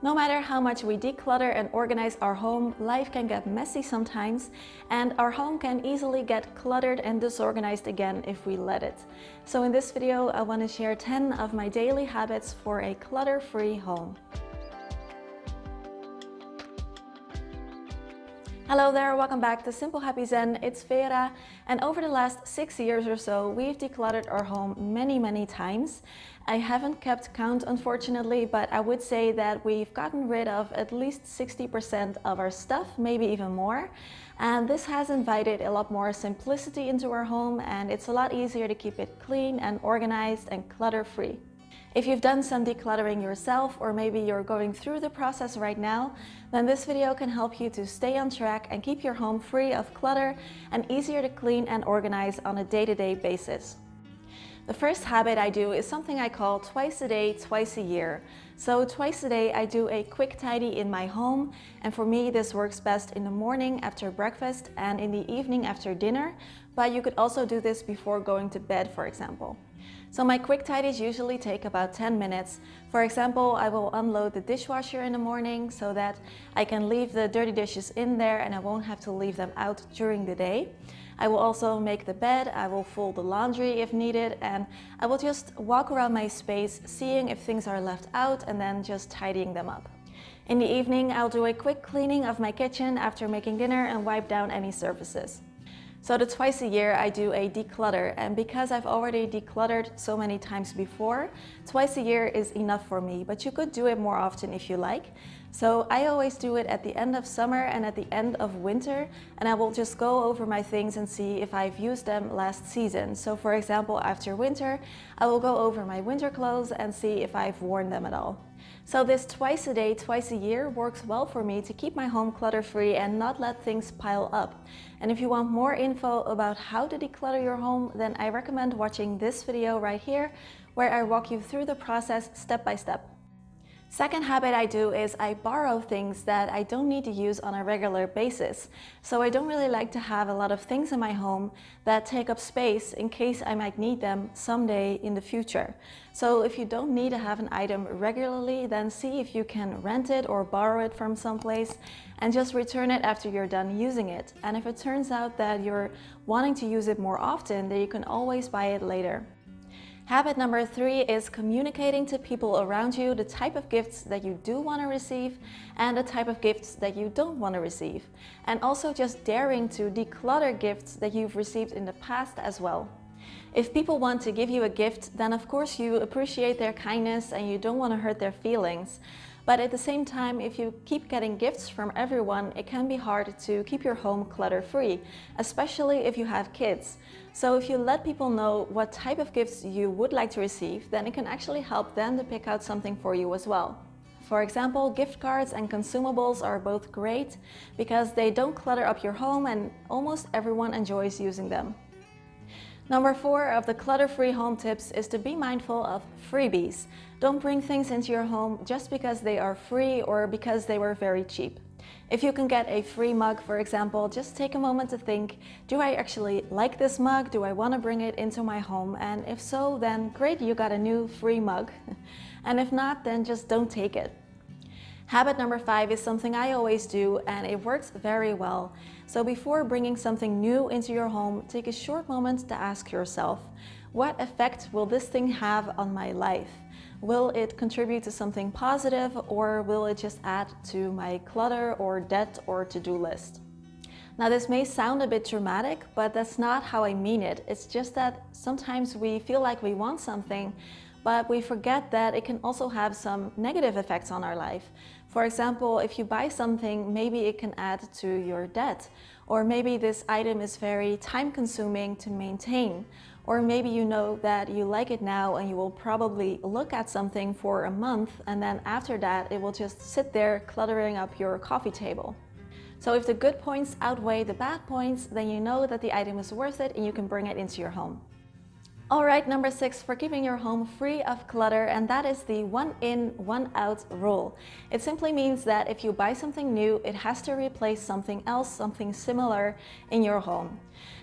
No matter how much we declutter and organize our home, life can get messy sometimes, and our home can easily get cluttered and disorganized again if we let it. So in this video, I want to share 10 of my daily habits for a clutter-free home. Hello there, welcome back to Simple Happy Zen. It's Vera, and over the last 6 years or so, we've decluttered our home many times. I haven't kept count, unfortunately, but I would say that we've gotten rid of at least 60% of our stuff, maybe even more. And this has invited a lot more simplicity into our home, and it's a lot easier to keep it clean and organized and clutter-free. If you've done some decluttering yourself, or maybe you're going through the process right now, then this video can help you to stay on track and keep your home free of clutter and easier to clean and organize on a day-to-day basis. The first habit I do is something I call twice a day, twice a year. So twice a day I do a quick tidy in my home, and for me this works best in the morning after breakfast and in the evening after dinner, but you could also do this before going to bed, for example. So my quick tidies usually take about 10 minutes. For example, I will unload the dishwasher in the morning so that I can leave the dirty dishes in there and I won't have to leave them out during the day. I will also make the bed, I will fold the laundry if needed, and I will just walk around my space, seeing if things are left out and then just tidying them up. In the evening, I'll do a quick cleaning of my kitchen after making dinner and wipe down any surfaces. So the twice a year I do a declutter, and because I've already decluttered so many times before, twice a year is enough for me, but you could do it more often if you like. So I always do it at the end of summer and at the end of winter, and I will just go over my things and see if I've used them last season. So for example, after winter, I will go over my winter clothes and see if I've worn them at all. So this twice a day, twice a year works well for me to keep my home clutter-free and not let things pile up. And if you want more info about how to declutter your home, then I recommend watching this video right here, where I walk you through the process step by step. Second habit I do is I borrow things that I don't need to use on a regular basis. So I don't really like to have a lot of things in my home that take up space in case I might need them someday in the future. So if you don't need to have an item regularly, then see if you can rent it or borrow it from someplace and just return it after you're done using it. And if it turns out that you're wanting to use it more often, then you can always buy it later. Habit number 3 is communicating to people around you the type of gifts that you do want to receive and the type of gifts that you don't want to receive. And also just daring to declutter gifts that you've received in the past as well. If people want to give you a gift, then of course you appreciate their kindness and you don't want to hurt their feelings. But at the same time, if you keep getting gifts from everyone, it can be hard to keep your home clutter-free, especially if you have kids. So if you let people know what type of gifts you would like to receive, then it can actually help them to pick out something for you as well. For example, gift cards and consumables are both great because they don't clutter up your home and almost everyone enjoys using them. Number 4 of the clutter-free home tips is to be mindful of freebies. Don't bring things into your home just because they are free or because they were very cheap. If you can get a free mug, for example, just take a moment to think, do I actually like this mug? Do I want to bring it into my home? And if so, then great, you got a new free mug. And if not, then just don't take it. Habit number 5 is something I always do, and it works very well. So before bringing something new into your home, take a short moment to ask yourself, what effect will this thing have on my life? Will it contribute to something positive, or will it just add to my clutter or debt or to-do list? Now this may sound a bit dramatic, but that's not how I mean it. It's just that sometimes we feel like we want something, but we forget that it can also have some negative effects on our life. For example, if you buy something, maybe it can add to your debt, or maybe this item is very time-consuming to maintain, or maybe you know that you like it now and you will probably look at something for a month, and then after that it will just sit there cluttering up your coffee table. So if the good points outweigh the bad points, then you know that the item is worth it and you can bring it into your home. Alright, number 6 for keeping your home free of clutter, and that is the one in, one out rule. It simply means that if you buy something new, it has to replace something else, something similar in your home.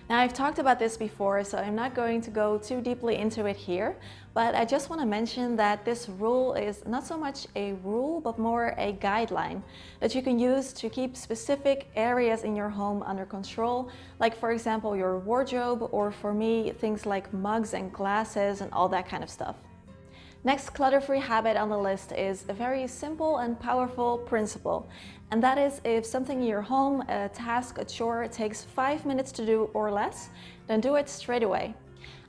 Now I've talked about this before, so I'm not going to go too deeply into it here, But I just want to mention that this rule is not so much a rule, but more a guideline that you can use to keep specific areas in your home under control, like for example your wardrobe, or for me things like mugs and glasses and all that kind of stuff. Next clutter-free habit on the list is a very simple and powerful principle, and that is if something in your home, a task, a chore, takes 5 minutes to do or less, then do it straight away.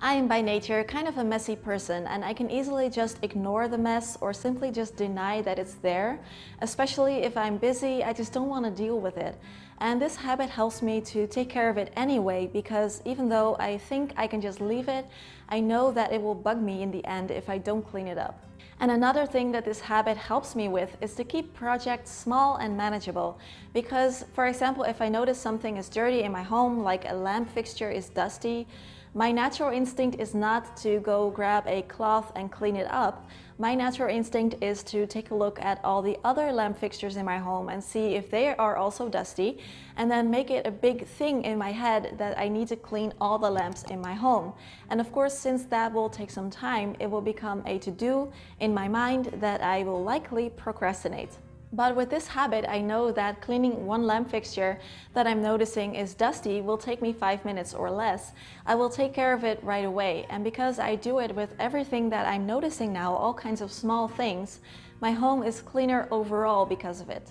I am by nature kind of a messy person, and I can easily just ignore the mess or simply just deny that it's there. Especially if I'm busy, I just don't want to deal with it. And this habit helps me to take care of it anyway, because even though I think I can just leave it, I know that it will bug me in the end if I don't clean it up. And another thing that this habit helps me with is to keep projects small and manageable. Because, for example, if I notice something is dirty in my home, like a lamp fixture is dusty, my natural instinct is not to go grab a cloth and clean it up. My natural instinct is to take a look at all the other lamp fixtures in my home and see if they are also dusty, and then make it a big thing in my head that I need to clean all the lamps in my home. And of course, since that will take some time, it will become a to-do in my mind that I will likely procrastinate. But with this habit, I know that cleaning one lamp fixture that I'm noticing is dusty will take me 5 minutes or less. I will take care of it right away. And because I do it with everything that I'm noticing now, all kinds of small things, my home is cleaner overall because of it.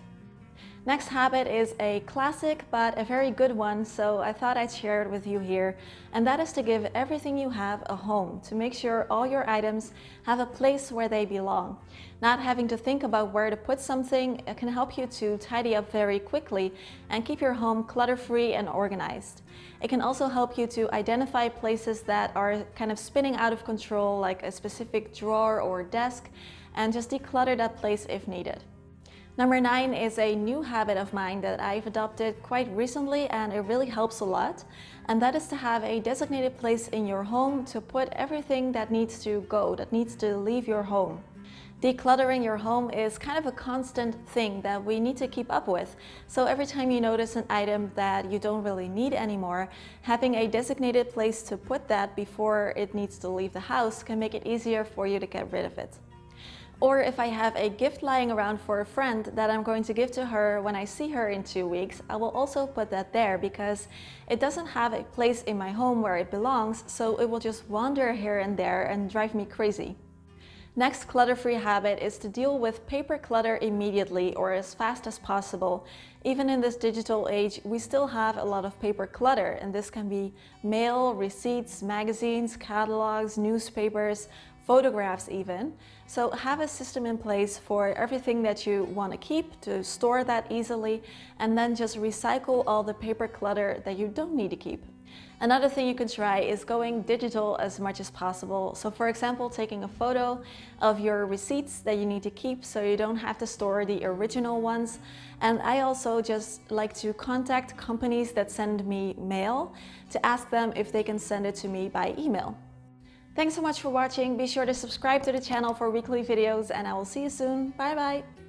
Next habit is a classic, but a very good one, so I thought I'd share it with you here. And that is to give everything you have a home, to make sure all your items have a place where they belong. Not having to think about where to put something can help you to tidy up very quickly and keep your home clutter-free and organized. It can also help you to identify places that are kind of spinning out of control, like a specific drawer or desk, and just declutter that place if needed. Number 9 is a new habit of mine that I've adopted quite recently, and it really helps a lot. And that is to have a designated place in your home to put everything that needs to go, that needs to leave your home. Decluttering your home is kind of a constant thing that we need to keep up with. So every time you notice an item that you don't really need anymore, having a designated place to put that before it needs to leave the house can make it easier for you to get rid of it. Or if I have a gift lying around for a friend that I'm going to give to her when I see her in 2 weeks, I will also put that there because it doesn't have a place in my home where it belongs, so it will just wander here and there and drive me crazy. Next clutter-free habit is to deal with paper clutter immediately or as fast as possible. Even in this digital age, we still have a lot of paper clutter, and this can be mail, receipts, magazines, catalogs, newspapers, photographs even. So have a system in place for everything that you want to keep, to store that easily, and then just recycle all the paper clutter that you don't need to keep. Another thing you can try is going digital as much as possible. So for example, taking a photo of your receipts that you need to keep so you don't have to store the original ones. And I also just like to contact companies that send me mail to ask them if they can send it to me by email. Thanks so much for watching. Be sure to subscribe to the channel for weekly videos, and I will see you soon. Bye bye!